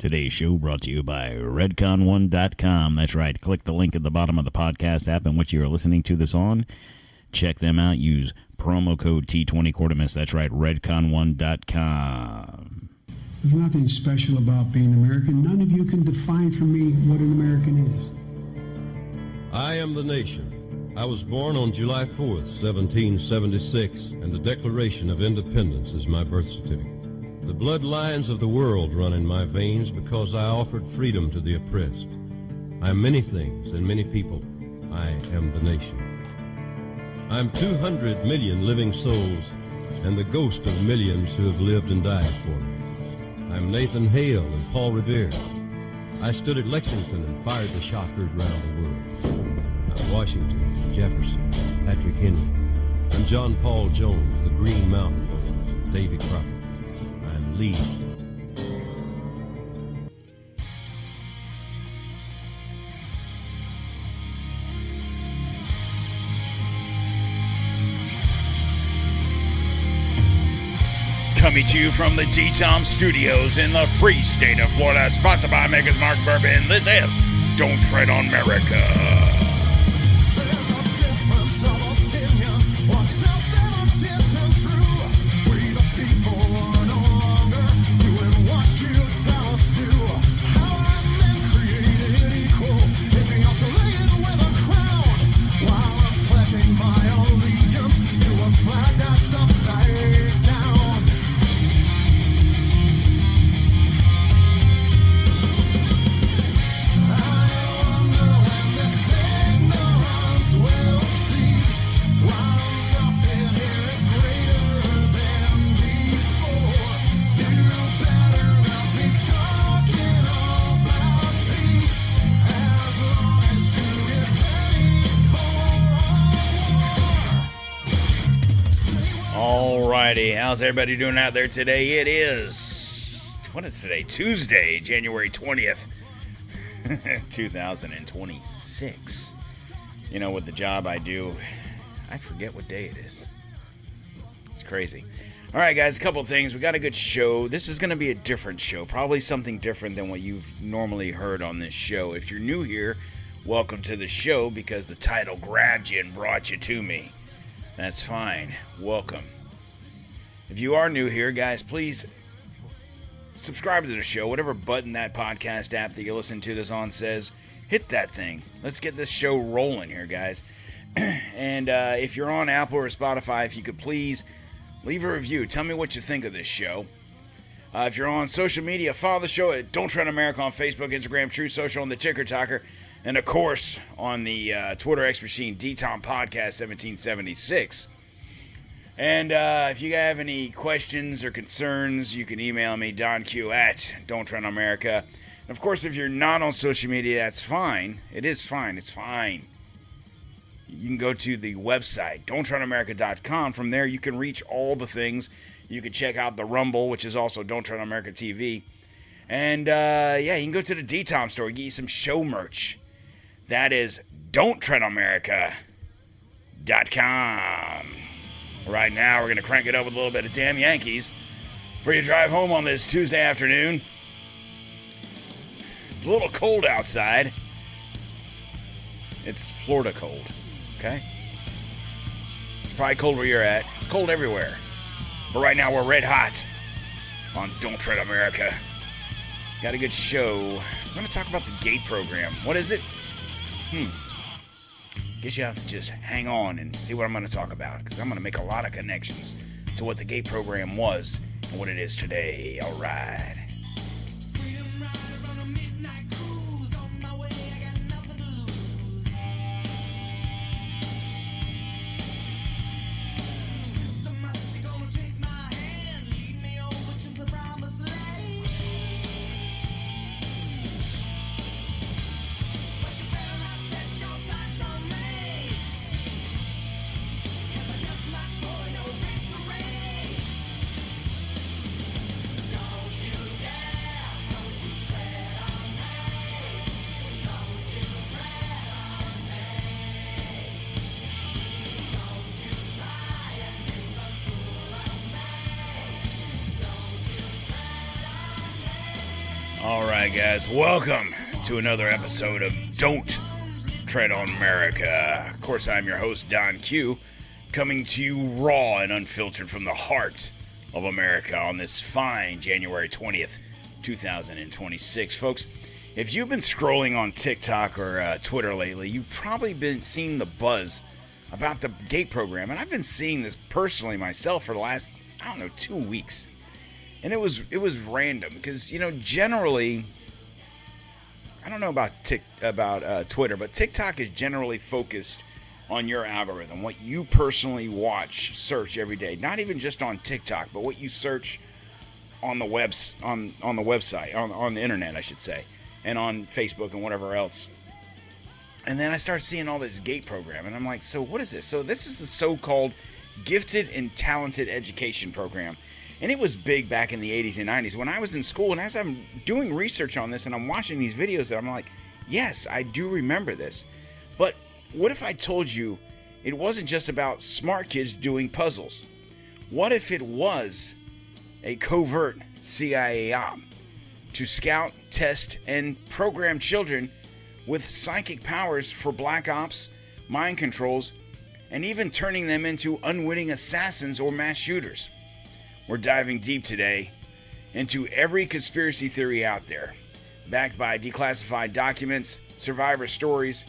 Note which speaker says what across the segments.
Speaker 1: Today's show brought to you by redcon1.com. That's right. Click the link at the bottom of the podcast app in which you are listening to this on. Check them out. Use promo code T20 Quartermiss. That's right. redcon1.com.
Speaker 2: There's nothing special about being American. None of you can define for me what an American is.
Speaker 3: I am the nation. I was born on July 4th, 1776, and the Declaration of Independence is my birth certificate. The bloodlines of the world run in my veins because I offered freedom to the oppressed. I am many things and many people. I am the nation. I'm 200 million living souls and the ghost of millions who have lived and died for me. I'm Nathan Hale and Paul Revere. I stood at Lexington and fired the shot heard round the world. I'm Washington, Jefferson, Patrick Henry. I'm John Paul Jones, the Green Mountain Boys, Davy Crockett. I'm Lee.
Speaker 4: Coming to you from the DTOM Studios in the free state of Florida, sponsored by Maker's Mark Bourbon. This is Don't Tread on Merica. How's everybody doing out there today? It is, what is today? Tuesday, January 20th, 2026. You know, with the job I do, I forget what day it is. It's crazy. All right, guys, a couple of things. We got a good show. This is going to be a different show, probably something different than what you've normally heard on this show. If you're new here, welcome to the show because the title grabbed you and brought you to me. That's fine. Welcome. If you are new here, guys, please subscribe to the show. Whatever button that podcast app that you listen to this on says, hit that thing. Let's get this show rolling here, guys. And if you're on Apple or Spotify, if you could please leave a review. Tell me what you think of this show. If you're on social media, follow the show at Don't Tread on America on Facebook, Instagram, True Social, and the Ticker Talker. And, of course, on the Twitter X Machine, DTOM Podcast 1776. And if you have any questions or concerns, you can email me, DonQ at DontTreadonMerica. And of course, if you're not on social media, that's fine. It is fine. It's fine. You can go to the website, DontTreadonMerica.com. From there, you can reach all the things. You can check out the Rumble, which is also DontTreadonMericaTV. And, yeah, you can go to the DTOM Store, get you some show merch. That is DontTreadonMerica.com. Right now, we're going to crank it up with a little bit of Damn Yankees for your drive home on this Tuesday afternoon. It's a little cold outside. It's Florida cold, okay? It's probably cold where you're at. It's cold everywhere. But right now, we're red hot on Don't Tread America. Got a good show. I'm going to talk about the GATE program. What is it? Guess you have to just hang on and see what I'm going to talk about, because I'm going to make a lot of connections to what the GATE program was and what it is today. All right.
Speaker 5: You
Speaker 4: right, guys, welcome to another episode of Don't Tread on America. Of course, I'm your host, Donq, coming to you raw and unfiltered from the heart of America on this fine January 20th, 2026. Folks, if you've been scrolling on TikTok or Twitter lately, you've probably been seeing the buzz about the GATE program, and I've been seeing this personally myself for the last, 2 weeks. And it was random because, generally, I don't know about Twitter, but TikTok is generally focused on your algorithm, what you personally watch, search every day. Not even just on TikTok, but what you search on the website, on the internet, I should say, and on Facebook and whatever else. And then I start seeing all this GATE program, and I'm like, so what is this? So this is the so-called Gifted and Talented Education Program. And it was big back in the 80s and 90s when I was in school. And as I'm doing research on this and I'm watching these videos, I'm like, yes, I do remember this. But what if I told you it wasn't just about smart kids doing puzzles? What if it was a covert CIA op to scout, test, and program children with psychic powers for black ops, mind controls, and even turning them into unwitting assassins or mass shooters? We're diving deep today into every conspiracy theory out there, backed by declassified documents, survivor stories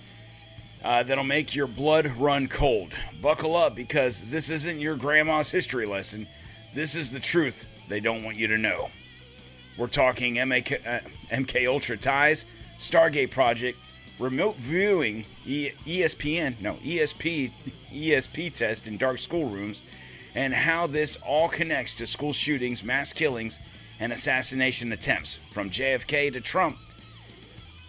Speaker 4: that'll make your blood run cold. Buckle up, because this isn't your grandma's history lesson. This is the truth they don't want you to know. We're talking MKUltra ties, Stargate Project, remote viewing, ESP test in dark schoolrooms, and how this all connects to school shootings, mass killings, and assassination attempts from JFK to Trump.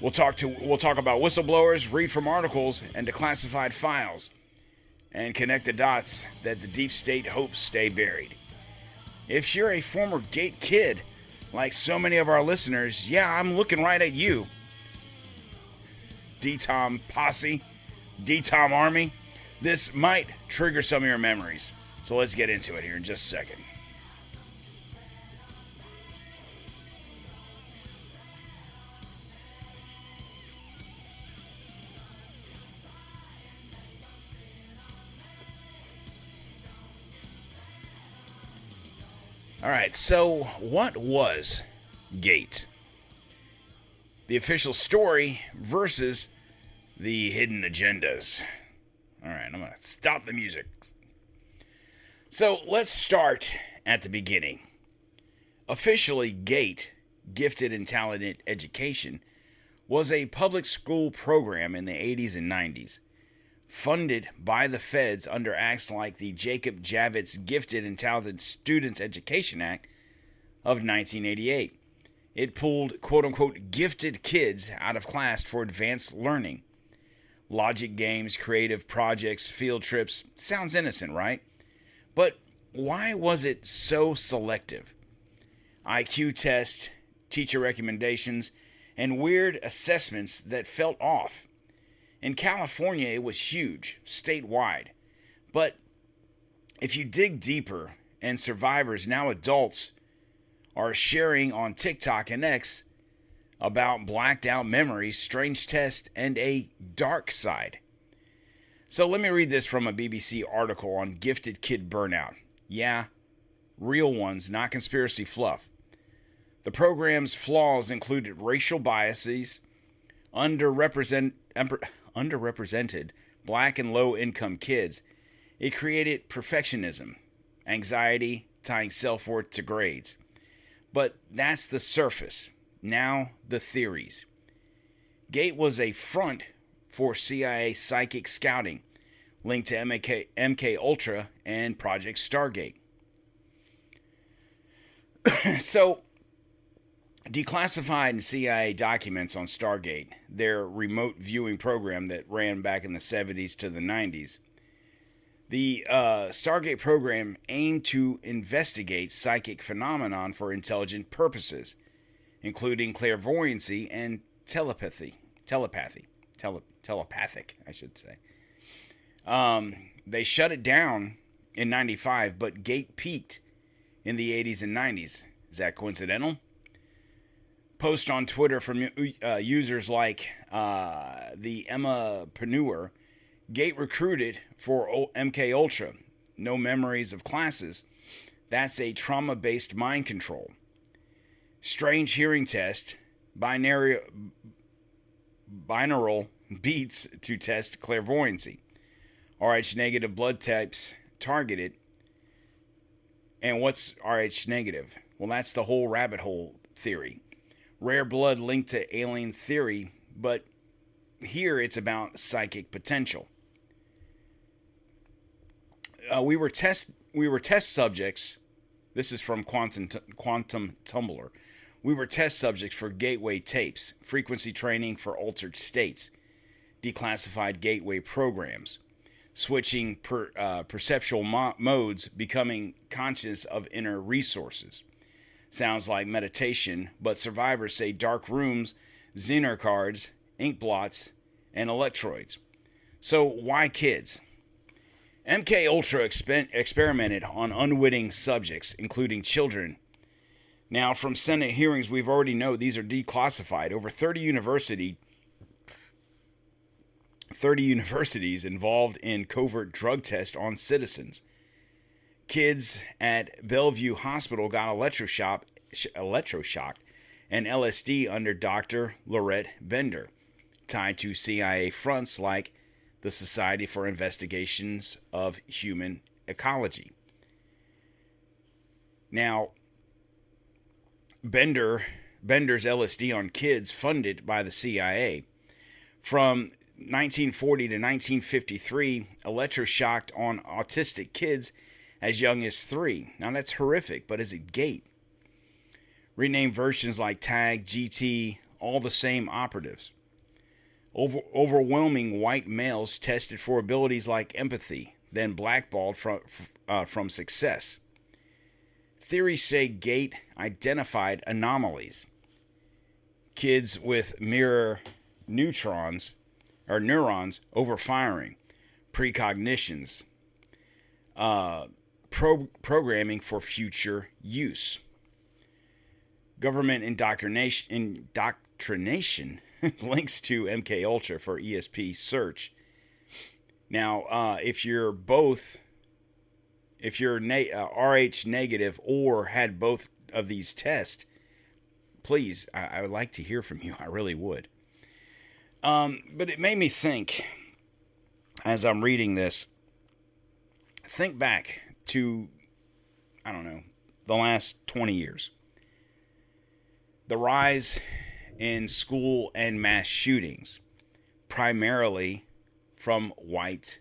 Speaker 4: We'll talk about whistleblowers, read from articles, and declassified files, and connect the dots that the deep state hopes stay buried. If you're a former GATE kid, like so many of our listeners, yeah, I'm looking right at you. DTOM Posse, DTOM Army, this might trigger some of your memories. So let's get into it here in just a second. All right, so what was GATE? The official story versus the hidden agendas. All right, I'm going to stop the music. So let's start at the beginning. Officially, GATE, Gifted and Talented Education, was a public school program in the 80s and 90s, funded by the feds under acts like the Jacob Javits Gifted and Talented Students Education Act of 1988. It pulled quote-unquote gifted kids out of class for advanced learning. Logic games, creative projects, field trips. Sounds innocent, right? But why was it so selective? IQ tests, teacher recommendations, and weird assessments that felt off. In California, it was huge, statewide. But if you dig deeper, and survivors, now adults, are sharing on TikTok and X about blacked out memories, strange tests, and a dark side. So let me read this from a BBC article on gifted kid burnout. Yeah, real ones, not conspiracy fluff. The program's flaws included racial biases, underrepresented black and low-income kids. It created perfectionism, anxiety, tying self-worth to grades. But that's the surface. Now the theories. GATE was a front for CIA psychic scouting, linked to MKUltra and Project Stargate. So, declassified CIA documents on Stargate, their remote viewing program that ran back in the 70s to the 90s. The Stargate program aimed to investigate psychic phenomenon for intelligent purposes, including clairvoyancy and telepathic, I should say. They shut it down in 95, but GATE peaked in the 80s and 90s. Is that coincidental? post on Twitter from users like the Emmapreneur, Gate recruited for MKUltra, no memories of classes. That's a trauma-based mind control. Strange hearing test, binaural beats to test clairvoyancy. Rh negative blood types targeted. And what's Rh negative? Well, that's the whole rabbit hole theory. Rare blood linked to alien theory, but here it's about psychic potential. We were test subjects. This is from Quantum Tumblr. We were test subjects for gateway tapes, frequency training for altered states, declassified gateway programs, switching perceptual modes, becoming conscious of inner resources. Sounds like meditation, but survivors say dark rooms, Xener cards, ink blots, and electrodes. So why kids? MKUltra experimented on unwitting subjects, including children. Now, from Senate hearings, we've already know these are declassified. Over 30 universities involved in covert drug tests on citizens. Kids at Bellevue Hospital got electroshocked and LSD under Dr. Lorette Bender, tied to CIA fronts like the Society for Investigations of Human Ecology. Now, Bender's LSD on kids funded by the CIA. From 1940 to 1953, electroshocked on autistic kids as young as 3. Now that's horrific, but is it gate? Renamed versions like Tag, GT, all the same operatives. Overwhelming white males tested for abilities like empathy, then blackballed from success. Theories say gate identified anomalies. Kids with mirror neurons overfiring, precognitions, programming for future use. Government indoctrination links to MKUltra for ESP search. Now, if you're RH negative or had both of these tests, please, I would like to hear from you. I really would. But it made me think, as I'm reading this, think back to, I don't know, the last 20 years. The rise in school and mass shootings, primarily from white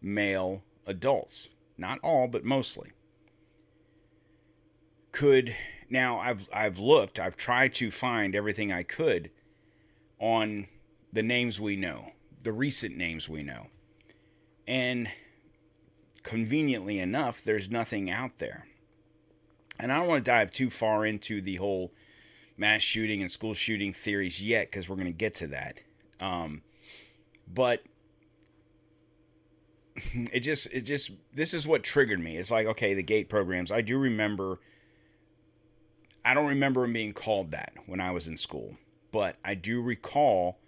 Speaker 4: male adults. Not all, but mostly. I've tried to find everything I could on the names we know, the recent names we know. And conveniently enough, there's nothing out there. And I don't want to dive too far into the whole mass shooting and school shooting theories yet, because we're going to get to that. But this is what triggered me. It's like, okay, the GATE programs. I don't remember them being called that when I was in school, but I do recall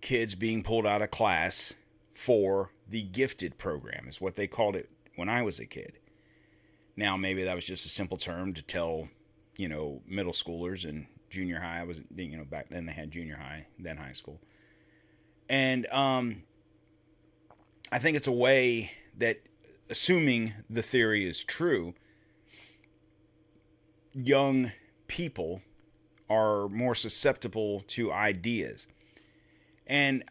Speaker 4: kids being pulled out of class for the gifted program, is what they called it when I was a kid. Now, maybe that was just a simple term to tell, middle schoolers and junior high. Back then they had junior high, then high school. And I think it's a way that, assuming the theory is true, young people are more susceptible to ideas. And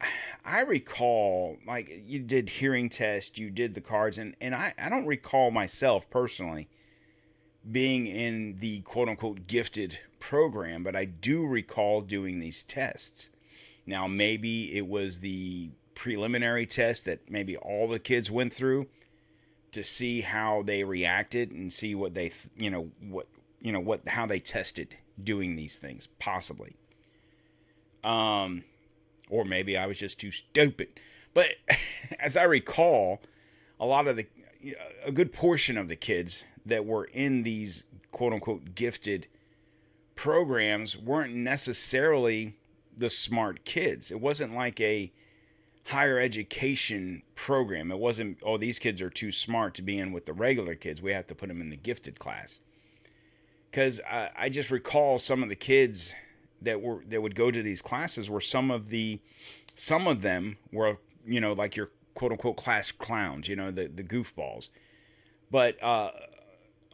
Speaker 4: I recall, like, you did hearing tests, you did the cards, and I don't recall myself personally being in the quote-unquote gifted program, but I do recall doing these tests. Now, maybe it was the preliminary test that maybe all the kids went through to see how they reacted and see what they, how they tested doing these things, possibly. Or maybe I was just too stupid. But as I recall, a good portion of the kids that were in these quote-unquote gifted programs weren't necessarily the smart kids. It wasn't like a higher education program. It wasn't, oh, these kids are too smart to be in with the regular kids. We have to put them in the gifted class. Because I just recall some of the kids that would go to these classes where some of them were, you know, like your quote unquote class clowns, you know, the goofballs. But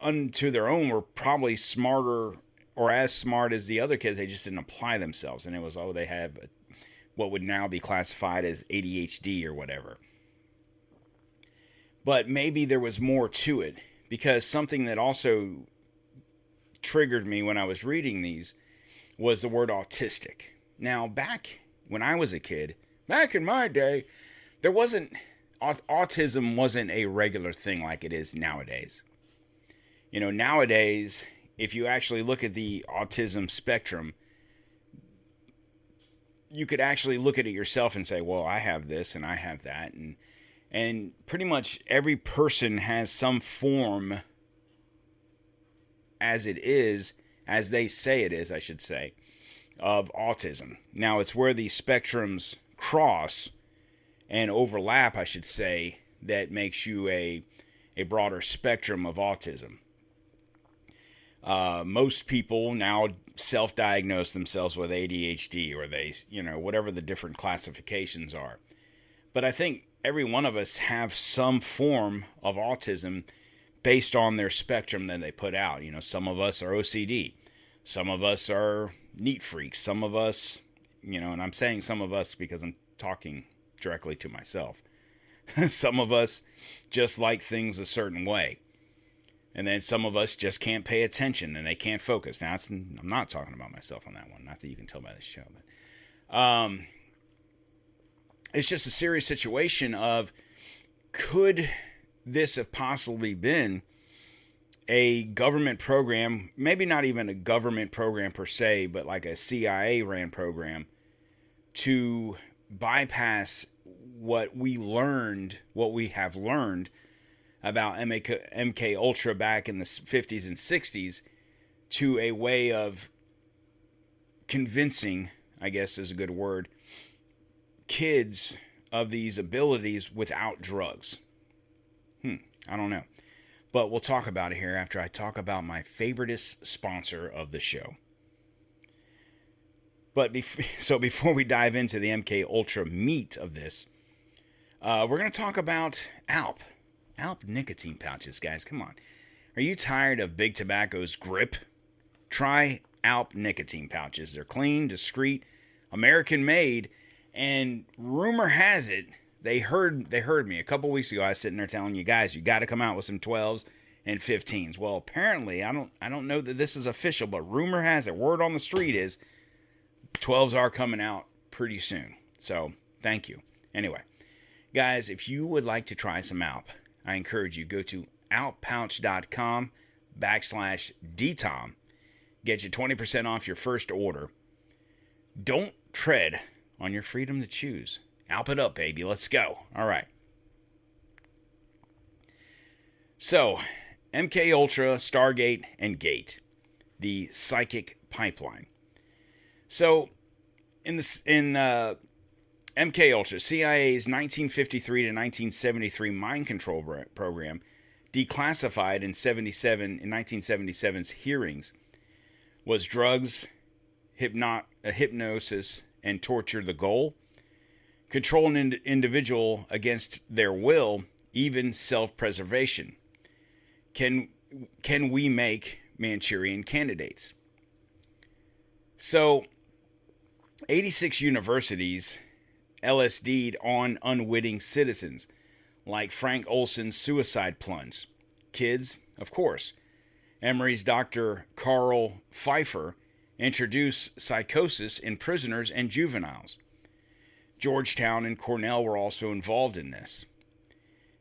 Speaker 4: unto their own were probably smarter or as smart as the other kids. They just didn't apply themselves. And it was, oh, they have what would now be classified as ADHD or whatever. But maybe there was more to it, because something that also triggered me when I was reading these was the word autistic. Now, back when I was a kid, back in my day, autism wasn't a regular thing like it is nowadays. You know, nowadays, if you actually look at the autism spectrum, you could actually look at it yourself and say, well, I have this and I have that. And pretty much every person has some form, as they say it is, I should say, of autism. Now, it's where the spectrums cross and overlap, I should say, that makes you a broader spectrum of autism. Most people now self-diagnose themselves with ADHD, or they, you know, whatever the different classifications are. But I think every one of us have some form of autism based on their spectrum that they put out. You know, some of us are OCD. Some of us are neat freaks. Some of us, you know, and I'm saying some of us because I'm talking directly to myself. Some of us just like things a certain way. And then some of us just can't pay attention and they can't focus. Now, I'm not talking about myself on that one. Not that you can tell by the show. But it's just a serious situation of, could this have possibly been a government program, maybe not even a government program per se, but like a CIA ran program, to bypass what we have learned about MKUltra back in the 50s and 60s, to a way of convincing, I guess is a good word, kids of these abilities without drugs. I don't know. But we'll talk about it here after I talk about my favoritist sponsor of the show. But before we dive into the MKUltra meat of this, we're going to talk about ALP. ALP nicotine pouches, guys. Come on. Are you tired of Big Tobacco's grip? Try ALP nicotine pouches. They're clean, discreet, American-made, and rumor has it, they heard me. A couple weeks ago, I was sitting there telling you guys, you got to come out with some 12s and 15s. Well, apparently, I don't know that this is official, but rumor has it, word on the street is 12s are coming out pretty soon. So, thank you. Anyway, guys, if you would like to try some ALP, I encourage you, go to alppouch.com/DTOM. Get you 20% off your first order. Don't tread on your freedom to choose. Alp it up, baby. Let's go. All right. So, MKUltra, Stargate, and Gate, the psychic pipeline. So, in MKUltra, CIA's 1953 to 1973 mind control program, declassified in 1977's hearings, was drugs, hypnosis, and torture the goal? Control an individual against their will, even self-preservation. Can we make Manchurian candidates? So, 86 universities LSD'd on unwitting citizens, like Frank Olson's suicide plunge. Kids, of course. Emory's Dr. Carl Pfeiffer introduced psychosis in prisoners and juveniles. Georgetown and Cornell were also involved in this.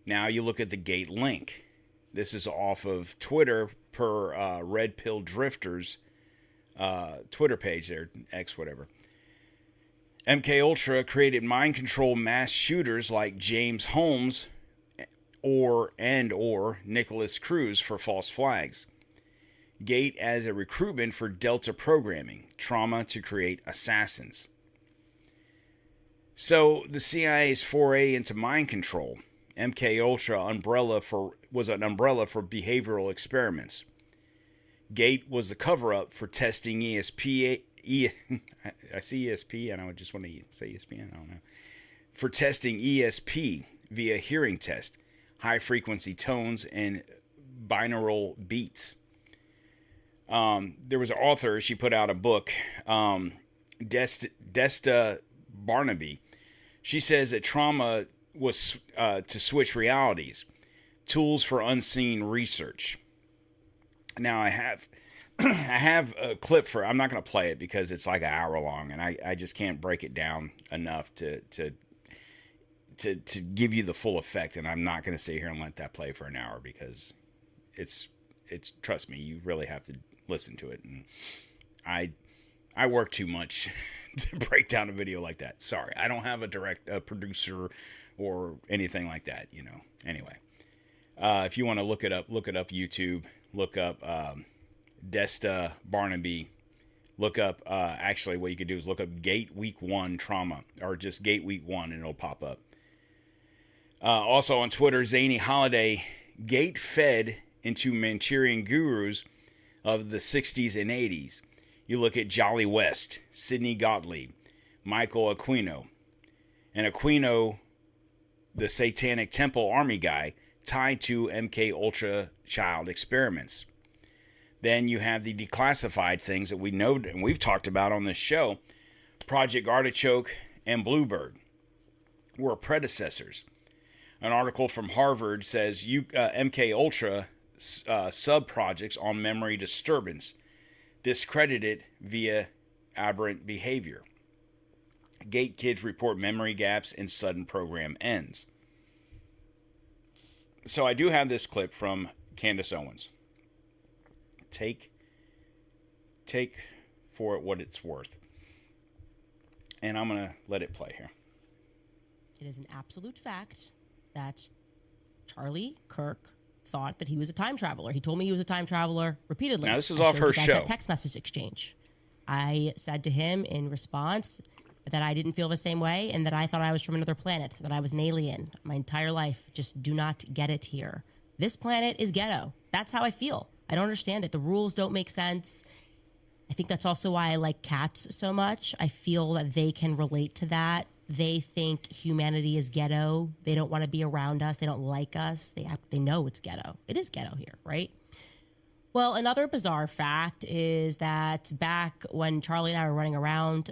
Speaker 4: Now you look at the Gate link. This is off of Twitter per Red Pill Drifters Twitter page there, X whatever. MKUltra created mind control mass shooters like James Holmes or Nicholas Cruz for false flags. Gate as a recruitment for Delta programming, trauma to create assassins. So the CIA's foray into mind control, MKUltra was an umbrella for behavioral experiments. Gate was the cover-up for testing ESP. I see ESP, and I would just want to say ESPN. I don't know. For testing ESP via hearing test, high-frequency tones, and binaural beats. There was an author. She put out a book, Desta Barnaby. She says that trauma was to switch realities, tools for unseen research. Now I have a clip for. I'm not going to play it because it's like an hour long, and I just can't break it down enough to give you the full effect. And I'm not going to sit here and let that play for an hour because it's trust me, you really have to listen to it. And I work too much to break down a video like that. Sorry, I don't have a producer or anything like that. Anyway, if you want to look it up YouTube. Look up Desta Barnaby. Look up, actually, what you could do is look up Gate Week 1 trauma, or just Gate Week 1, and it'll pop up. Also on Twitter, Zany Holiday, Gate fed into Manchurian gurus of the 60s and 80s. You look at Jolly West, Sidney Gottlieb, Michael Aquino. And Aquino, the Satanic Temple Army guy, tied to MKUltra child experiments. Then you have the declassified things that we know and we've talked about on this show. Project Artichoke and Bluebird were predecessors. An article from Harvard says MKUltra sub-projects on memory disturbance, discredited via aberrant behavior. Gate kids report memory gaps and sudden program ends. So I do have this clip from Candace Owens. Take for it what it's worth. And I'm going to let it play here.
Speaker 5: It is an absolute fact that Charlie Kirk thought that he was a time traveler. He told me he was a time traveler repeatedly.
Speaker 4: Now, this is off her show.
Speaker 5: That text message exchange. I said to him in response that I didn't feel the same way and that I thought I was from another planet, that I was an alien my entire life. Just do not get it here. This planet is ghetto. That's how I feel. I don't understand it. The rules don't make sense. I think that's also why I like cats so much. I feel that they can relate to that. They think humanity is ghetto. They don't want to be around us. They don't like us. They know it's ghetto. It is ghetto here, right? Well, another bizarre fact is that back when Charlie and I were running around,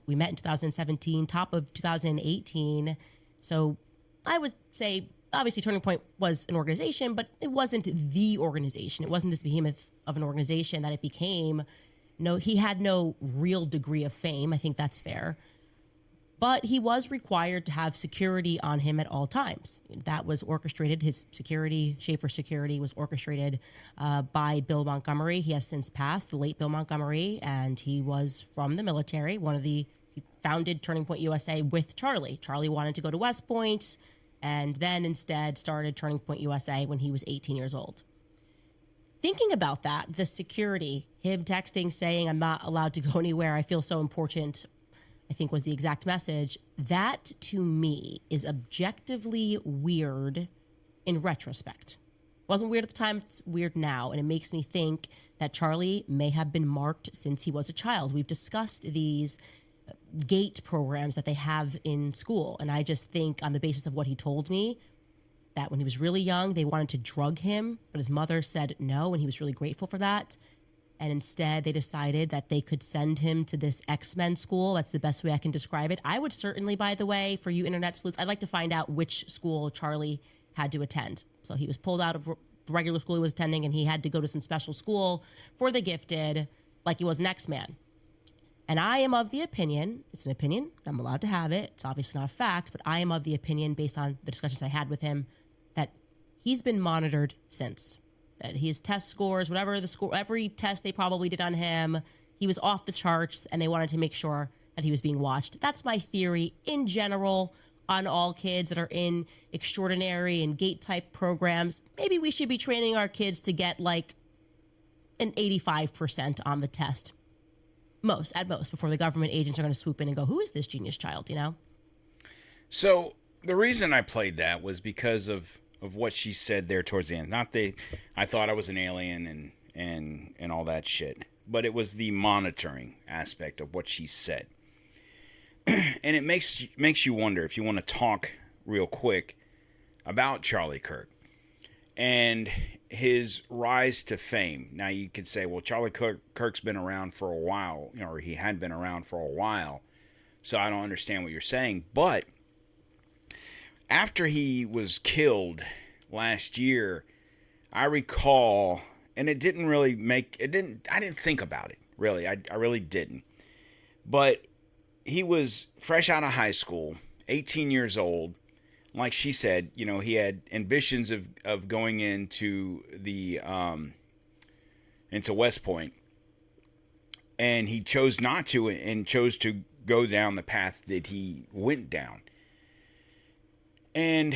Speaker 5: we met in 2017, top of 2018. So I would say, obviously, Turning Point was an organization, but it wasn't the organization. It wasn't this behemoth of an organization that it became. No, he had no real degree of fame. I think that's fair. But he was required to have security on him at all times. That was orchestrated. His security, Schaefer Security, was orchestrated by Bill Montgomery. He has since passed, the late Bill Montgomery, and he was from the military. He founded Turning Point USA with Charlie. Charlie wanted to go to West Point, and then instead started Turning Point USA when he was 18 years old. Thinking about that, the security, him texting saying, "I'm not allowed to go anywhere. I feel so important," I think was the exact message. That, to me, is objectively weird in retrospect. It wasn't weird at the time, it's weird now, and it makes me think that Charlie may have been marked since he was a child. We've discussed these GATE programs that they have in school, and I just think on the basis of what he told me, that when he was really young, they wanted to drug him, but his mother said no, and he was really grateful for that. And instead, they decided that they could send him to this X-Men school. That's the best way I can describe it. I would certainly, by the way, for you internet sleuths, I'd like to find out which school Charlie had to attend. So he was pulled out of the regular school he was attending, and he had to go to some special school for the gifted, like he was an X-Man. And I am of the opinion, it's an opinion, I'm allowed to have it, it's obviously not a fact, but I am of the opinion, based on the discussions I had with him, that he's been monitored since. That his test scores, whatever the score, every test they probably did on him, he was off the charts, and they wanted to make sure that he was being watched. That's my theory in general on all kids that are in extraordinary and GATE type programs. Maybe we should be training our kids to get like an 85% on the test. At most, before the government agents are going to swoop in and go, who is this genius child, you know?
Speaker 4: So the reason I played that was because of what she said there towards the end. I thought I was an alien and all that shit. But it was the monitoring aspect of what she said. And it makes you wonder, if you want to talk real quick about Charlie Kirk and his rise to fame. Now you could say, well, Charlie Kirk's been around for a while, or he had been around for a while, so I don't understand what you're saying. But after he was killed last year, I recall, and I didn't think about it, really. I really didn't. But he was fresh out of high school, 18 years old. Like she said, he had ambitions of going into into West Point, and he chose not to, and chose to go down the path that he went down. And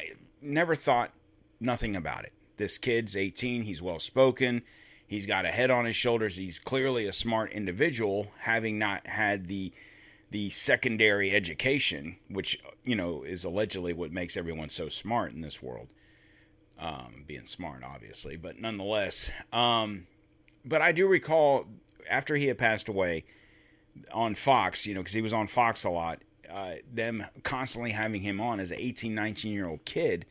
Speaker 4: I never thought nothing about it. This kid's 18. He's well spoken. He's got a head on his shoulders. He's clearly a smart individual, having not had the secondary education, which, is allegedly what makes everyone so smart in this world. Being smart, obviously, but nonetheless. But I do recall, after he had passed away on Fox, because he was on Fox a lot, them constantly having him on as an 18, 19-year-old kid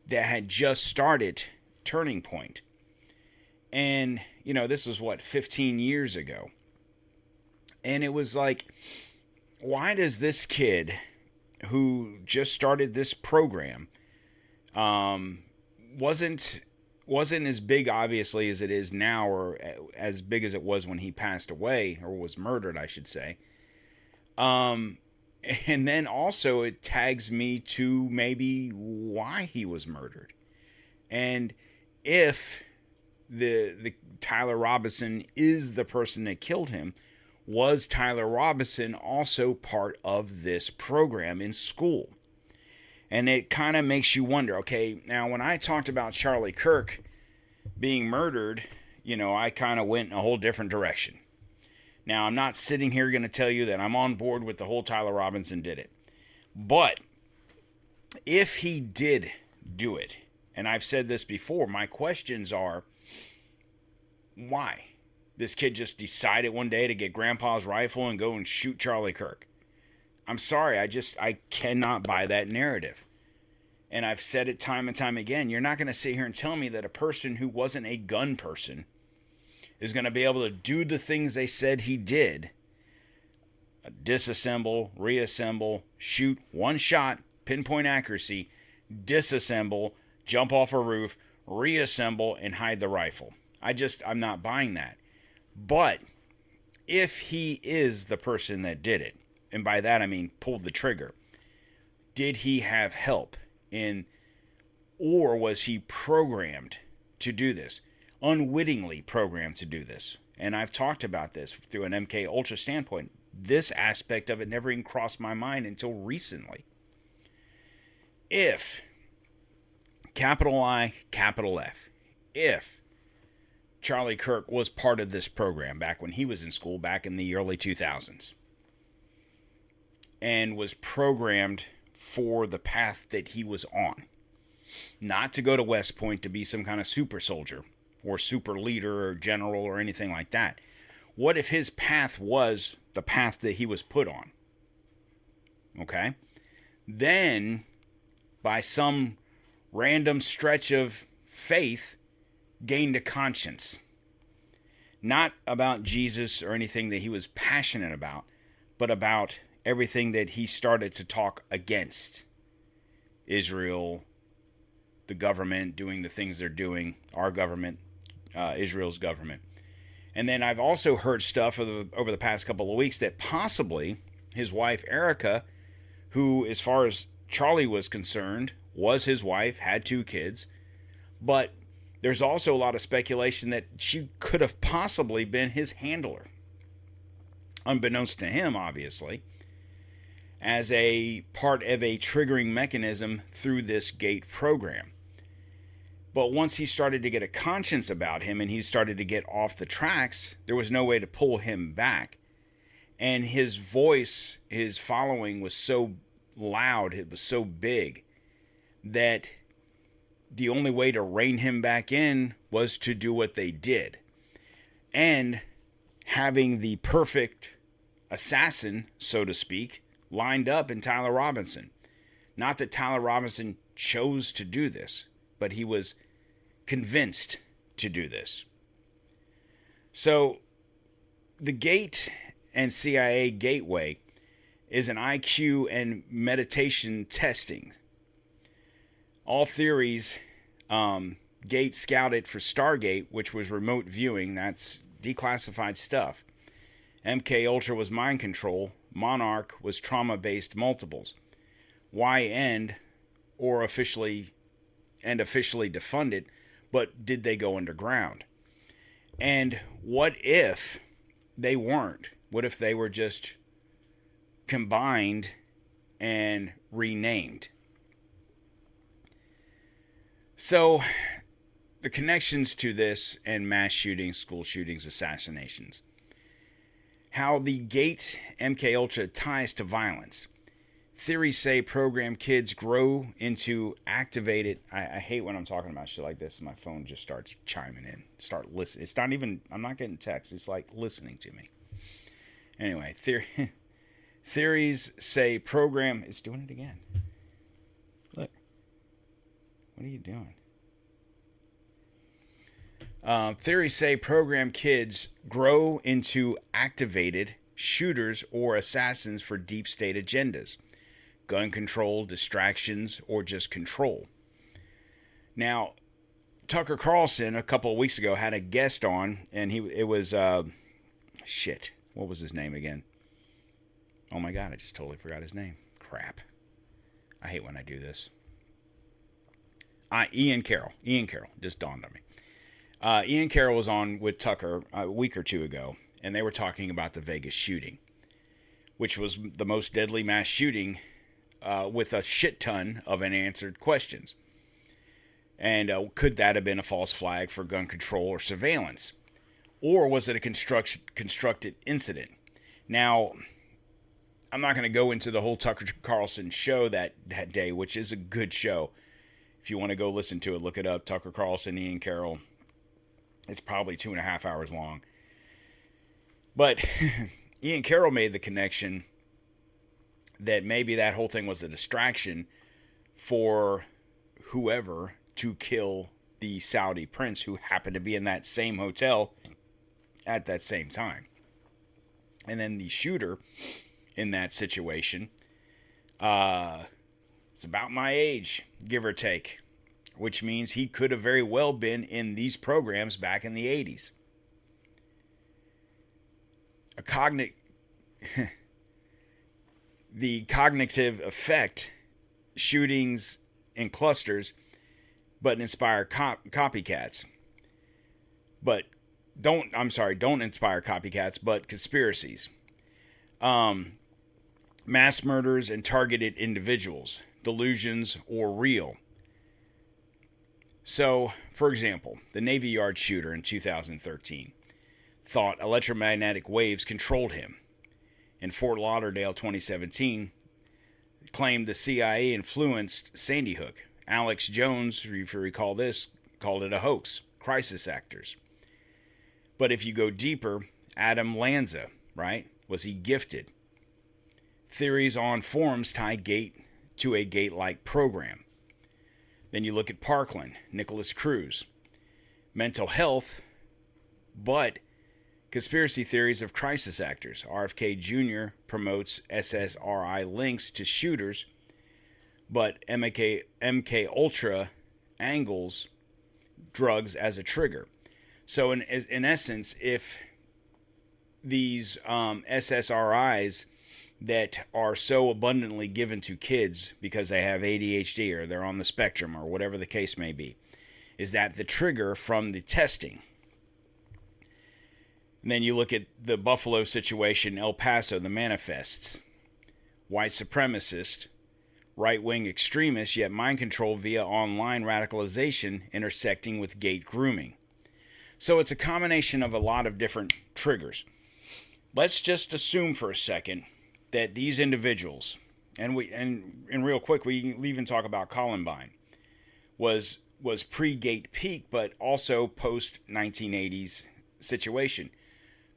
Speaker 4: that had just started Turning Point. And, this was 15 years ago. And it was like, why does this kid who just started this program, wasn't as big, obviously, as it is now, or as big as it was when he passed away, or was murdered, I should say. And then also it tags me to maybe why he was murdered. And if the Tyler Robinson is the person that killed him, was Tyler Robinson also part of this program in school? And it kind of makes you wonder, okay, now when I talked about Charlie Kirk being murdered, I kind of went in a whole different direction. Now, I'm not sitting here going to tell you that I'm on board with the whole Tyler Robinson did it. But if he did do it, and I've said this before, my questions are, why? This kid just decided one day to get grandpa's rifle and go and shoot Charlie Kirk. I'm sorry, I cannot buy that narrative. And I've said it time and time again. You're not going to sit here and tell me that a person who wasn't a gun person is going to be able to do the things they said he did. Disassemble, reassemble, shoot one shot, pinpoint accuracy, disassemble, jump off a roof, reassemble, and hide the rifle. I'm not buying that. But if he is the person that did it, and by that I mean pulled the trigger, did he have help or was he programmed to do this? Unwittingly programmed to do this. And I've talked about this through an MKUltra standpoint. This aspect of it never even crossed my mind until recently. If, capital I, capital F, if Charlie Kirk was part of this program back when he was in school, back in the early 2000s, and was programmed for the path that he was on, not to go to West Point to be some kind of super soldier or super leader or general or anything like that. What if his path was the path that he was put on? Okay? Then, by some random stretch of faith, gained a conscience. Not about Jesus or anything that he was passionate about, but about everything that he started to talk against. Israel, the government doing the things they're doing, our government, Israel's government. And then I've also heard stuff over the past couple of weeks that possibly his wife, Merica, who, as far as Charlie was concerned, was his wife, had 2 kids, but there's also a lot of speculation that she could have possibly been his handler, unbeknownst to him, obviously, as a part of a triggering mechanism through this GATE program. But once he started to get a conscience about him and he started to get off the tracks, there was no way to pull him back. And his voice, his following was so loud, it was so big, that the only way to rein him back in was to do what they did. And having the perfect assassin, so to speak, lined up in Tyler Robinson. Not that Tyler Robinson chose to do this, but he was convinced to do this. So the GATE and CIA Gateway is an IQ and meditation testing. All theories, GATE scouted for Stargate, which was remote viewing. That's declassified stuff. MKUltra was mind control. Monarch was trauma-based multiples. YN, or officially defunded, but did they go underground? And what if they weren't? What if they were just combined and renamed? So, the connections to this and mass shootings, school shootings, assassinations. How the GATE MKUltra ties to violence. Theories say program kids grow into activated. I hate when I'm talking about shit like this and my phone just starts chiming in. Start listening. It's not even, I'm not getting text. It's like listening to me. Anyway, theories say program. It's doing it again. Look. What are you doing? Theories say program kids grow into activated shooters or assassins for deep state agendas. Gun control, distractions, or just control. Now, Tucker Carlson a couple of weeks ago had a guest on, and it was what was his name again? Oh my God, I just totally forgot his name. Crap. I hate when I do this. Ian Carroll. Ian Carroll just dawned on me. Ian Carroll was on with Tucker a week or two ago, and they were talking about the Vegas shooting, which was the most deadly mass shooting with a shit ton of unanswered questions. And could that have been a false flag for gun control or surveillance? Or was it a constructed incident? Now, I'm not going to go into the whole Tucker Carlson show that day, which is a good show. If you want to go listen to it, look it up. Tucker Carlson, Ian Carroll. It's probably 2.5 hours long. But Ian Carroll made the connection that maybe that whole thing was a distraction for whoever to kill the Saudi prince who happened to be in that same hotel at that same time. And then the shooter in that situation, it's about my age, give or take, which means he could have very well been in these programs back in the 80s. The cognitive effect, shootings in clusters, but inspire copycats. But don't inspire copycats, but conspiracies. Mass murders and targeted individuals, delusions, or real. So, for example, the Navy Yard shooter in 2013 thought electromagnetic waves controlled him. In Fort Lauderdale 2017, claimed the CIA influenced Sandy Hook. Alex Jones, if you recall this, called it a hoax, crisis actors. But if you go deeper, Adam Lanza, right? Was he gifted? Theories on forums tie GATE to a GATE-like program. Then you look at Parkland, Nicholas Cruz. Mental health, but conspiracy theories of crisis actors. RFK Jr. promotes SSRI links to shooters, but MKUltra angles drugs as a trigger. So in essence, if these SSRIs that are so abundantly given to kids because they have ADHD or they're on the spectrum or whatever the case may be, is that the trigger from the testing? And then you look at the Buffalo situation, El Paso, the manifests, white supremacist, right-wing extremists, yet mind control via online radicalization intersecting with gate grooming. So it's a combination of a lot of different triggers. Let's just assume for a second that these individuals, and real quick, we can even talk about Columbine, was pre-gate peak, but also post-1980s situation.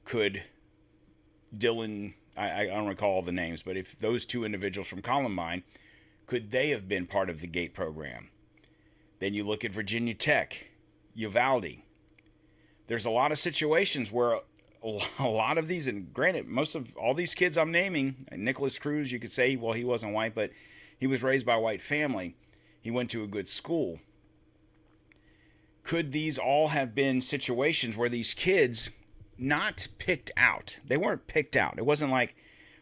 Speaker 4: Could Dylan, I don't recall all the names, but if those two individuals from Columbine, could they have been part of the gate program? Then you look at Virginia Tech, Uvalde. There's a lot of situations where a lot of these, and granted, most of all these kids I'm naming, Nicholas Cruz, you could say, well, he wasn't white, but he was raised by a white family. He went to a good school. Could these all have been situations where these kids not picked out? They weren't picked out. It wasn't like,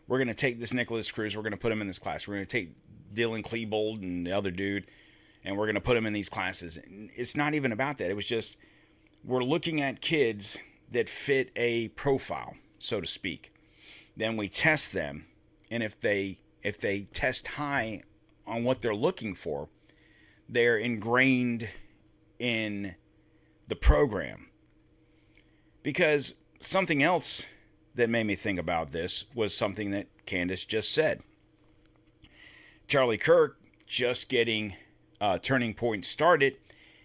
Speaker 4: we're going to take this Nicholas Cruz, we're going to put him in this class. We're going to take Dylan Klebold and the other dude, and we're going to put him in these classes. It's not even about that. It was just, we're looking at kids that fit a profile, so to speak. Then we test them, and if they test high on what they're looking for, they're ingrained in the program. Because something else that made me think about this was something that Candace just said. Charlie Kirk, just getting Turning Point started,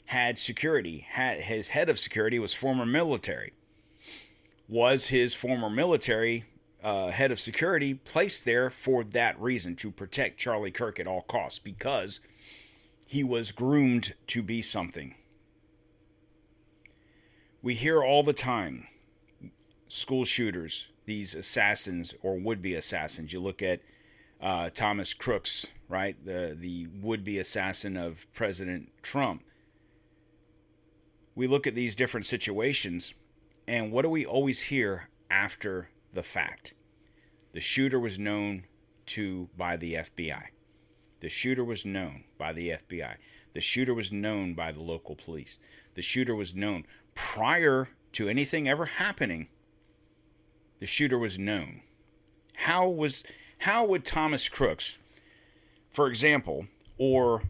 Speaker 4: had security. His head of security was former military. Was his former military head of security placed there for that reason, to protect Charlie Kirk at all costs, because he was groomed to be something? We hear all the time, school shooters, these assassins or would-be assassins. You look at Thomas Crooks, right? The would-be assassin of President Trump. We look at these different situations, and what do we always hear after the fact? The shooter was known by the FBI. The shooter was known by the FBI. The shooter was known by the local police. The shooter was known prior to anything ever happening. The shooter was known. How would Thomas Crooks, for example, or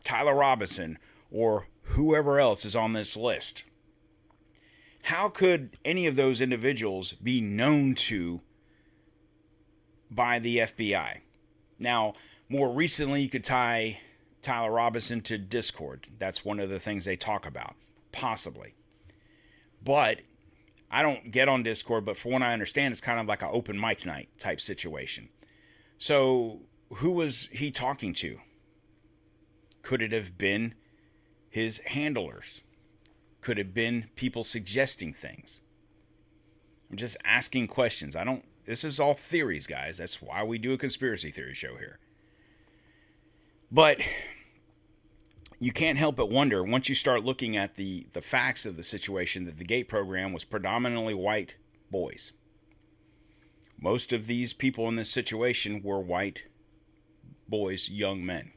Speaker 4: Tyler Robinson, or whoever else is on this list, how could any of those individuals be known to by the FBI? Now, more recently, you could tie Tyler Robinson to Discord. That's one of the things they talk about, possibly. But I don't get on Discord, but from what I understand, it's kind of like an open mic night type situation. So who was he talking to? Could it have been his handlers? Could it have been people suggesting things? I'm just asking questions. This is all theories, guys. That's why we do a conspiracy theory show here. But you can't help but wonder, once you start looking at the facts of the situation, that the GATE program was predominantly white boys. Most of these people in this situation were white boys, young men,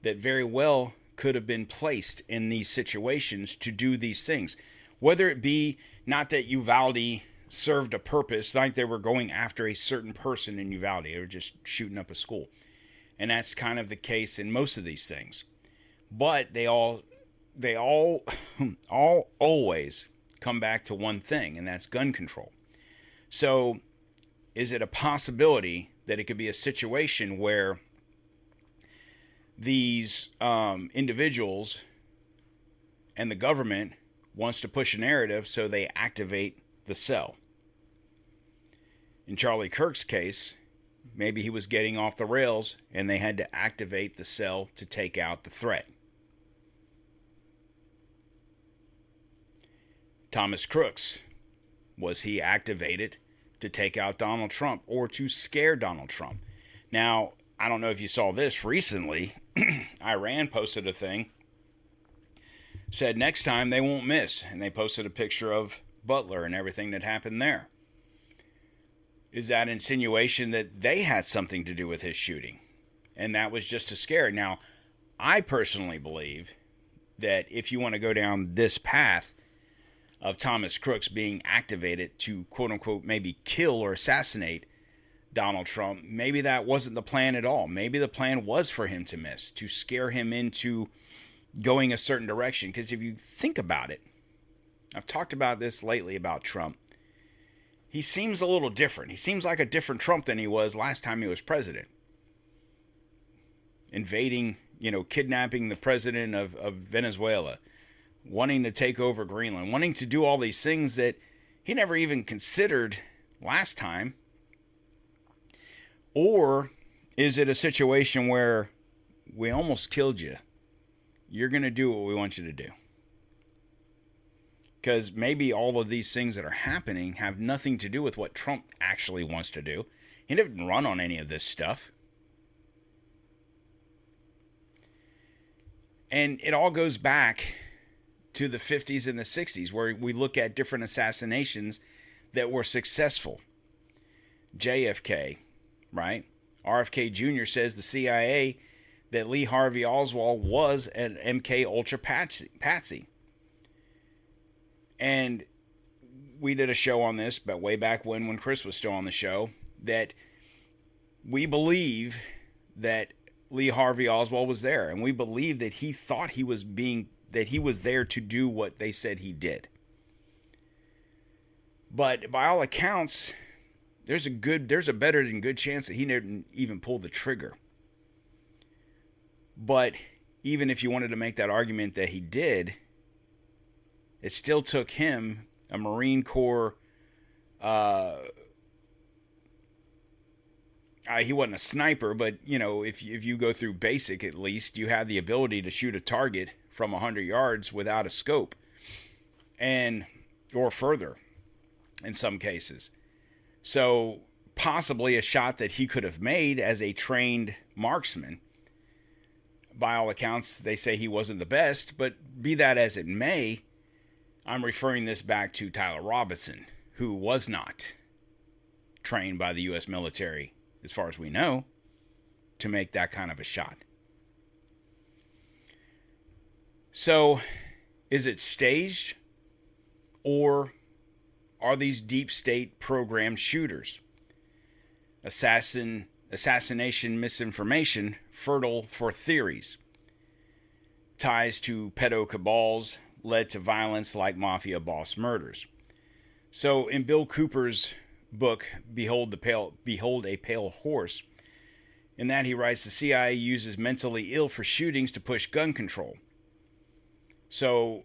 Speaker 4: that very well could have been placed in these situations to do these things. Whether it be, not that Uvalde served a purpose, like they were going after a certain person in Uvalde, they were just shooting up a school. And that's kind of the case in most of these things. But they all always come back to one thing, and that's gun control. So is it a possibility that it could be a situation where these individuals and the government wants to push a narrative, so they activate the cell? In Charlie Kirk's case, maybe he was getting off the rails and they had to activate the cell to take out the threat. Thomas Crooks, was he activated to take out Donald Trump or to scare Donald Trump? Now, I don't know if you saw this recently. Iran posted a thing, said next time they won't miss, and they posted a picture of Butler and everything that happened there. Is that insinuation that they had something to do with his shooting, and that was just a scare? Now, I personally believe that if you want to go down this path of Thomas Crooks being activated to, quote-unquote, maybe kill or assassinate Donald Trump, maybe that wasn't the plan at all. Maybe the plan was for him to miss, to scare him into going a certain direction. Because if you think about it, I've talked about this lately about Trump. He seems a little different. He seems like a different Trump than he was last time he was president. Invading, kidnapping the president of Venezuela, wanting to take over Greenland, wanting to do all these things that he never even considered last time. Or is it a situation where we almost killed you? You're going to do what we want you to do. Because maybe all of these things that are happening have nothing to do with what Trump actually wants to do. He didn't run on any of this stuff. And it all goes back to the 50s and the 60s, where we look at different assassinations that were successful. JFK, right? RFK Jr. says the CIA that Lee Harvey Oswald was an MKUltra patsy. And we did a show on this, but way back when Chris was still on the show, that we believe that Lee Harvey Oswald was there, and we believe that he thought he was there to do what they said he did. But by all accounts, there's a better than good chance that he didn't even pull the trigger. But even if you wanted to make that argument that he did, it still took him, a Marine Corps, he wasn't a sniper, but, if you go through basic, at least, you have the ability to shoot a target from 100 yards without a scope, or further in some cases. So possibly a shot that he could have made as a trained marksman. By all accounts, they say he wasn't the best, but be that as it may, I'm referring this back to Tyler Robinson, who was not trained by the U.S. military, as far as we know, to make that kind of a shot. So, is it staged, or are these deep state program shooters? Assassination misinformation fertile for theories. Ties to pedo cabals led to violence like mafia boss murders. So in Bill Cooper's book, Behold a Pale Horse, in that he writes the CIA uses mentally ill for shootings to push gun control. So,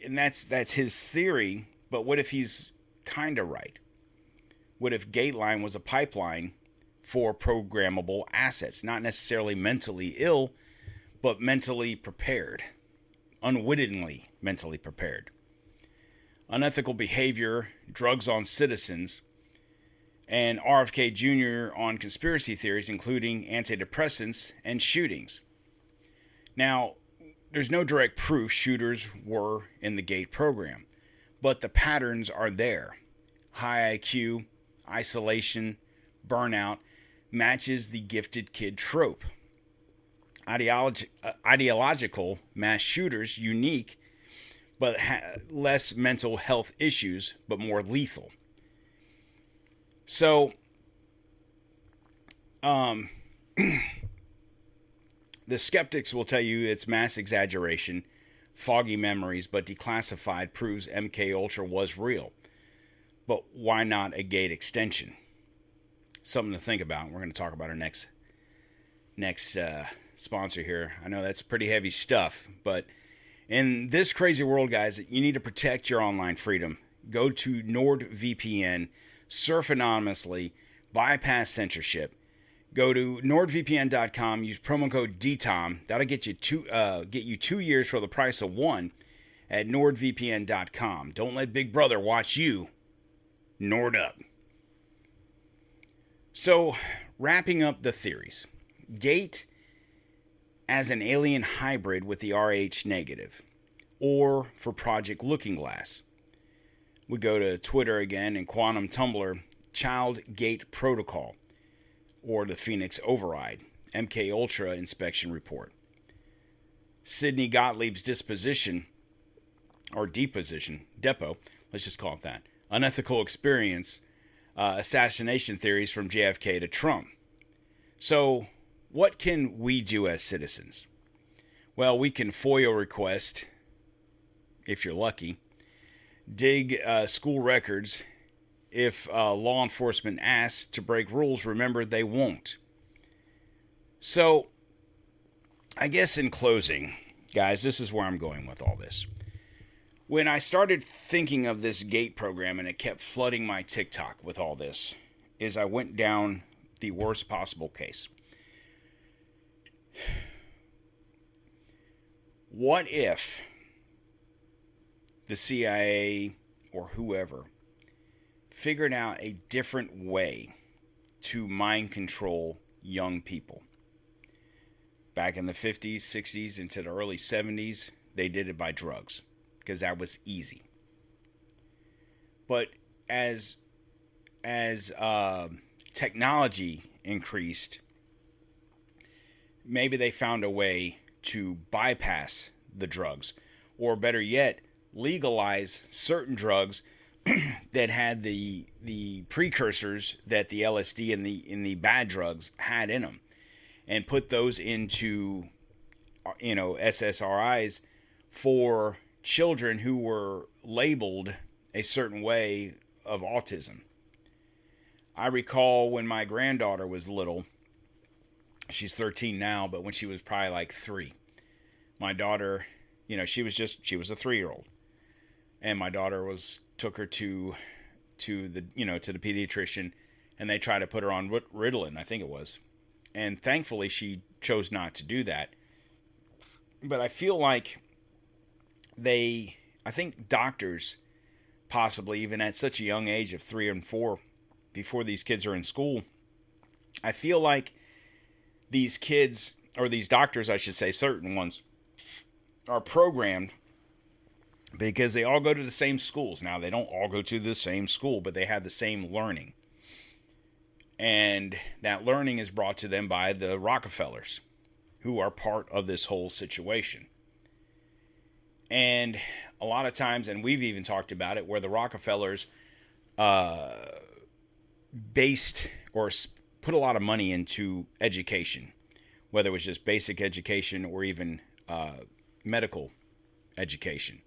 Speaker 4: and that's his theory, but what if he's kind of right? What if Gateline was a pipeline for programmable assets, not necessarily mentally ill, but mentally prepared, unwittingly mentally prepared? Unethical behavior, drugs on citizens, and RFK Jr. on conspiracy theories, including antidepressants and shootings. Now, there's no direct proof shooters were in the GATE program, but the patterns are there. High IQ, isolation, burnout matches the gifted kid trope. Ideological mass shooters, unique, but less mental health issues, but more lethal. So, the skeptics will tell you it's mass exaggeration, foggy memories, but declassified proves MKUltra was real. But why not a gate extension? Something to think about. We're going to talk about our next sponsor here. I know that's pretty heavy stuff, but in this crazy world, guys, you need to protect your online freedom. Go to NordVPN, surf anonymously, bypass censorship. Go to NordVPN.com. Use promo code DTOM. That'll get you 2 years for the price of one at NordVPN.com. Don't let Big Brother watch you Nord up. So, wrapping up the theories. GATE as an alien hybrid with the RH negative, or for Project Looking Glass. We go to Twitter again and Quantum Tumblr, Child Gate Protocol, or the Phoenix Override, MKUltra Inspection Report. Sidney Gottlieb's deposition, let's just call it that, unethical experience, assassination theories from JFK to Trump. So what can we do as citizens? Well, we can FOIA request, if you're lucky, dig school records. If law enforcement asks to break rules, remember they won't. So I guess in closing, guys, this is where I'm going with all this. When I started thinking of this GATE program and it kept flooding my TikTok with all this, is I went down the worst possible case. What if the CIA or whoever figured out a different way to mind control young people? Back in the 50s, 60s, into the early 70s, they did it by drugs because that was easy. But as technology increased, maybe they found a way to bypass the drugs, or better yet, legalize certain drugs that had the precursors that the LSD and the bad drugs had in them, and put those into, SSRIs for children who were labeled a certain way of autism. I recall when my granddaughter was little, she's 13 now, but when she was probably like 3, my daughter, she was a 3-year-old, and my daughter took her to the pediatrician, and they tried to put her on Ritalin, I think it was. And thankfully, she chose not to do that. But I feel like I think doctors, possibly even at such a young age of 3 and 4, before these kids are in school, I feel like these kids, or these doctors, I should say, certain ones, are programmed because they all go to the same schools. Now, they don't all go to the same school, but they have the same learning. And that learning is brought to them by the Rockefellers, who are part of this whole situation. And a lot of times, and we've even talked about it, where the Rockefellers based or put a lot of money into education, whether it was just basic education or even medical education.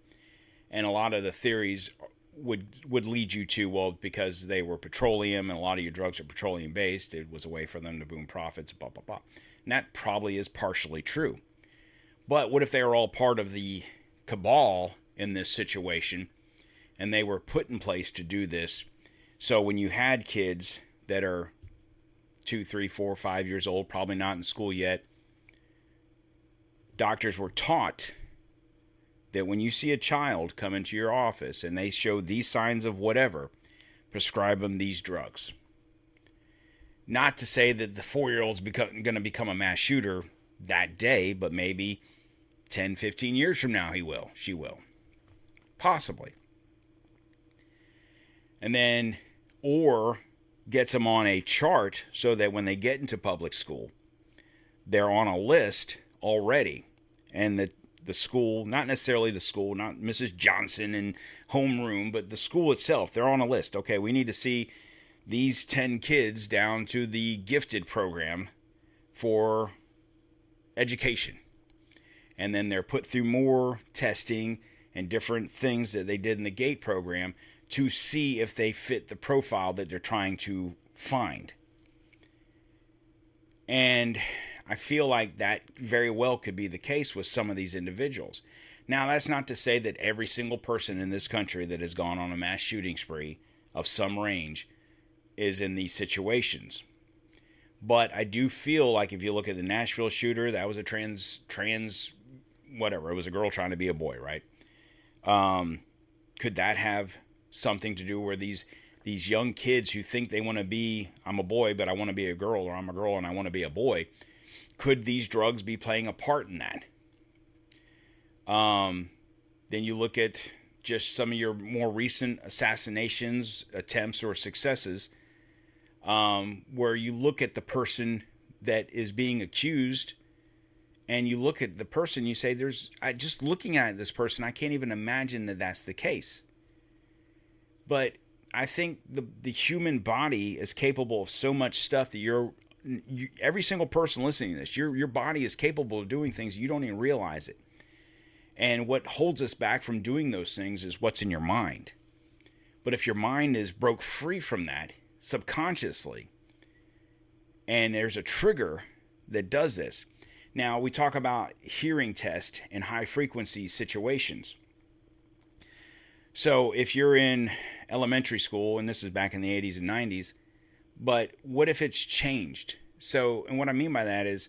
Speaker 4: And a lot of the theories would lead you to, well, because they were petroleum and a lot of your drugs are petroleum based, it was a way for them to boom profits, blah, blah, blah. And that probably is partially true. But what if they were all part of the cabal in this situation and they were put in place to do this? So when you had kids that are 2, 3, 4, 5 years old, probably not in school yet, doctors were taught that when you see a child come into your office and they show these signs of whatever, prescribe them these drugs. Not to say that the 4-year-old's going to become a mass shooter that day, but maybe 10, 15 years from now she will. Possibly. And then, or gets them on a chart so that when they get into public school, they're on a list already. And the school, not necessarily the school, not Mrs. Johnson and homeroom, but the school itself, they're on a list. Okay, we need to see these 10 kids down to the gifted program for education. And then they're put through more testing and different things that they did in the GATE program to see if they fit the profile that they're trying to find. And I feel like that very well could be the case with some of these individuals. Now, that's not to say that every single person in this country that has gone on a mass shooting spree of some range is in these situations. But I do feel like if you look at the Nashville shooter, that was a trans whatever. It was a girl trying to be a boy, right? Could that have something to do where these young kids who think they want to be, I'm a boy, but I want to be a girl, or I'm a girl and I want to be a boy, could these drugs be playing a part in that? Then you look at just some of your more recent assassinations, attempts, or successes, where you look at the person that is being accused, and you look at the person, you say, just looking at this person, I can't even imagine that that's the case. But I think the human body is capable of so much stuff that every single person listening to this, your body is capable of doing things you don't even realize it. And what holds us back from doing those things is what's in your mind. But if your mind is broke free from that subconsciously, and there's a trigger that does this. Now, we talk about hearing test in high frequency situations. So if you're in elementary school, and this is back in the 80s and 90s, but what if it's changed? So, and what I mean by that is,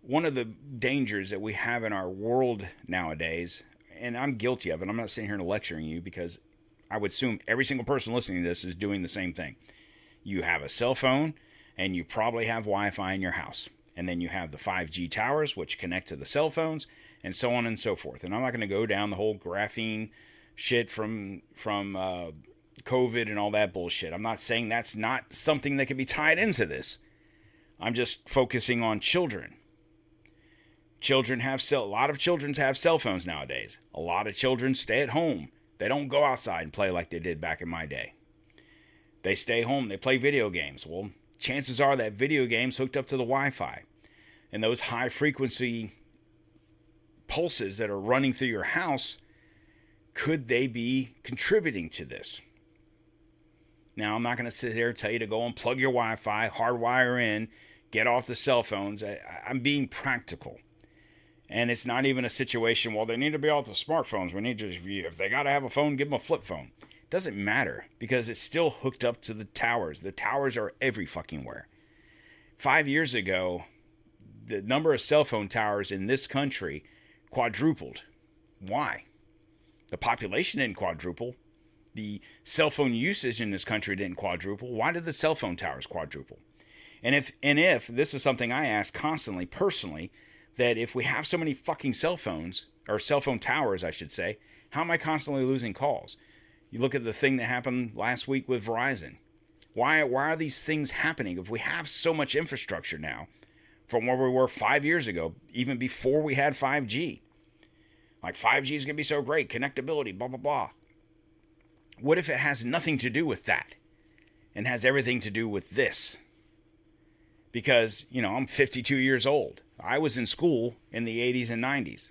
Speaker 4: one of the dangers that we have in our world nowadays, and I'm guilty of it, I'm not sitting here lecturing you, because I would assume every single person listening to this is doing the same thing. You have a cell phone, and you probably have Wi-Fi in your house. And then you have the 5G towers, which connect to the cell phones, and so on and so forth. And I'm not going to go down the whole graphene shit from COVID and all that bullshit. I'm not saying that's not something that can be tied into this. I'm just focusing on children. A lot of children have cell phones nowadays. A lot of children stay at home. They don't go outside and play like they did back in my day. They stay home. They play video games. Well, chances are that video games hooked up to the Wi-Fi. And those high frequency pulses that are running through your house, could they be contributing to this? Now, I'm not going to sit here and tell you to go and plug your Wi-Fi, hardwire in, get off the cell phones. I'm being practical. And it's not even a situation, well, they need to be off the smartphones. If they got to have a phone, give them a flip phone. It doesn't matter, because it's still hooked up to the towers. The towers are every fucking where. 5 years ago, the number of cell phone towers in this country quadrupled. Why? The population didn't quadruple. The cell phone usage in this country didn't quadruple. Why did the cell phone towers quadruple? And if this is something I ask constantly, personally, that if we have so many fucking cell phones, or cell phone towers, I should say, how am I constantly losing calls? You look at the thing that happened last week with Verizon. Why are these things happening? If we have so much infrastructure now, from where we were 5 years ago, even before we had 5G. Like, 5G is going to be so great, connectability, blah, blah, blah. What if it has nothing to do with that, and has everything to do with this? Because, I'm 52 years old. I was in school in the 80s and 90s.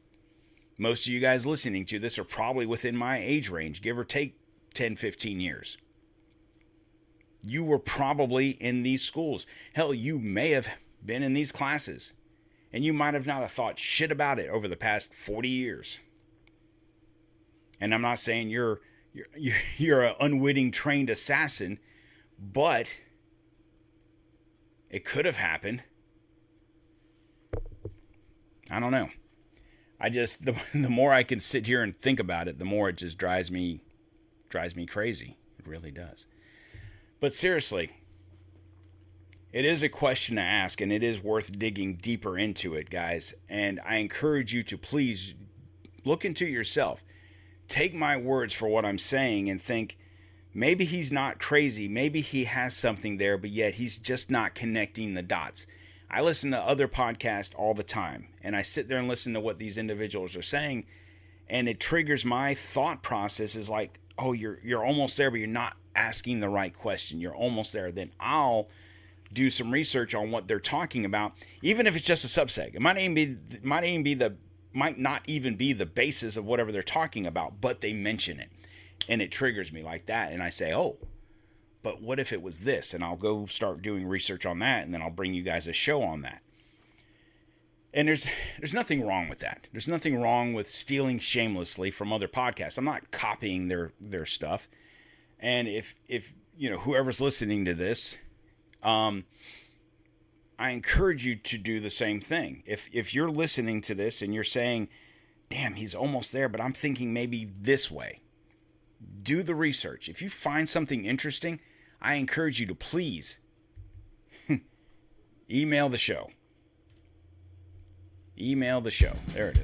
Speaker 4: Most of you guys listening to this are probably within my age range, give or take 10, 15 years. You were probably in these schools. Hell, you may have been in these classes, and you might have not have thought shit about it over the past 40 years. And I'm not saying you're an unwitting trained assassin, but it could have happened. I don't know. The more I can sit here and think about it, the more it just drives me crazy. It really does. But seriously, it is a question to ask, and it is worth digging deeper into it, guys. And I encourage you to please look into yourself. Take my words for what I'm saying and think, maybe he's not crazy. Maybe he has something there, but yet he's just not connecting the dots. I listen to other podcasts all the time, and I sit there and listen to what these individuals are saying, and it triggers my thought process is like, oh, you're almost there, but you're not asking the right question. You're almost there. Then I'll do some research on what they're talking about, even if it's just a subseg. It might not even be the basis of whatever they're talking about, but they mention it, and it triggers me like that, and I say, oh, but what if it was this? And I'll go start doing research on that, and then I'll bring you guys a show on that. And there's nothing wrong with that. There's nothing wrong with stealing shamelessly from other podcasts. I'm not copying their stuff. And if whoever's listening to this, I encourage you to do the same thing. If you're listening to this and you're saying, damn, he's almost there, but I'm thinking maybe this way, do the research. If you find something interesting, I encourage you to please email the show. Email the show. There it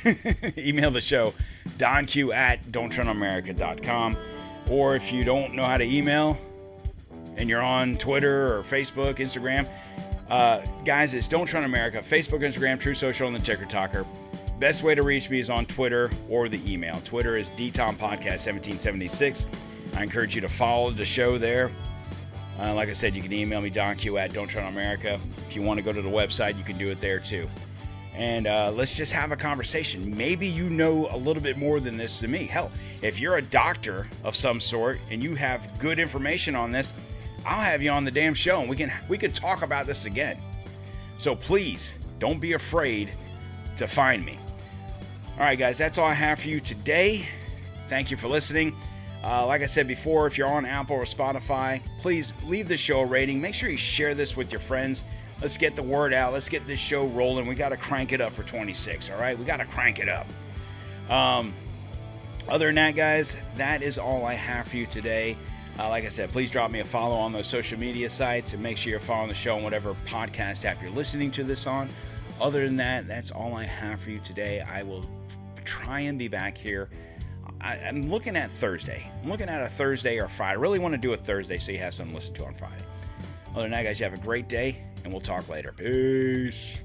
Speaker 4: is. Email the show, Donq at DontTreadonMerica.com. Or if you don't know how to email and you're on Twitter or Facebook, Instagram, guys, it's DontTreadonAmerica, Facebook, Instagram, True Social, and the Ticker Talker. Best way to reach me is on Twitter or the email. Twitter is DTOM Podcast 1776. I encourage you to follow the show there. Like I said, you can email me, Donq at DontTreadonMerica. If you want to go to the website, you can do it there too. And let's just have a conversation. Maybe you know a little bit more than this than me. Hell, if you're a doctor of some sort and you have good information on this, I'll have you on the damn show and we can talk about this again. So please, don't be afraid to find me. All right, guys, that's all I have for you today. Thank you for listening. Like I said before, if you're on Apple or Spotify, please leave the show a rating. Make sure you share this with your friends. Let's get the word out. Let's get this show rolling. We got to crank it up for 26, all right? We got to crank it up. Other than that, guys, that is all I have for you today. Like I said, please drop me a follow on those social media sites and make sure you're following the show on whatever podcast app you're listening to this on. Other than that, that's all I have for you today. I will try and be back here. I'm looking at Thursday. I'm looking at a Thursday or Friday. I really want to do a Thursday so you have something to listen to on Friday. Other than that, guys, you have a great day, and we'll talk later. Peace.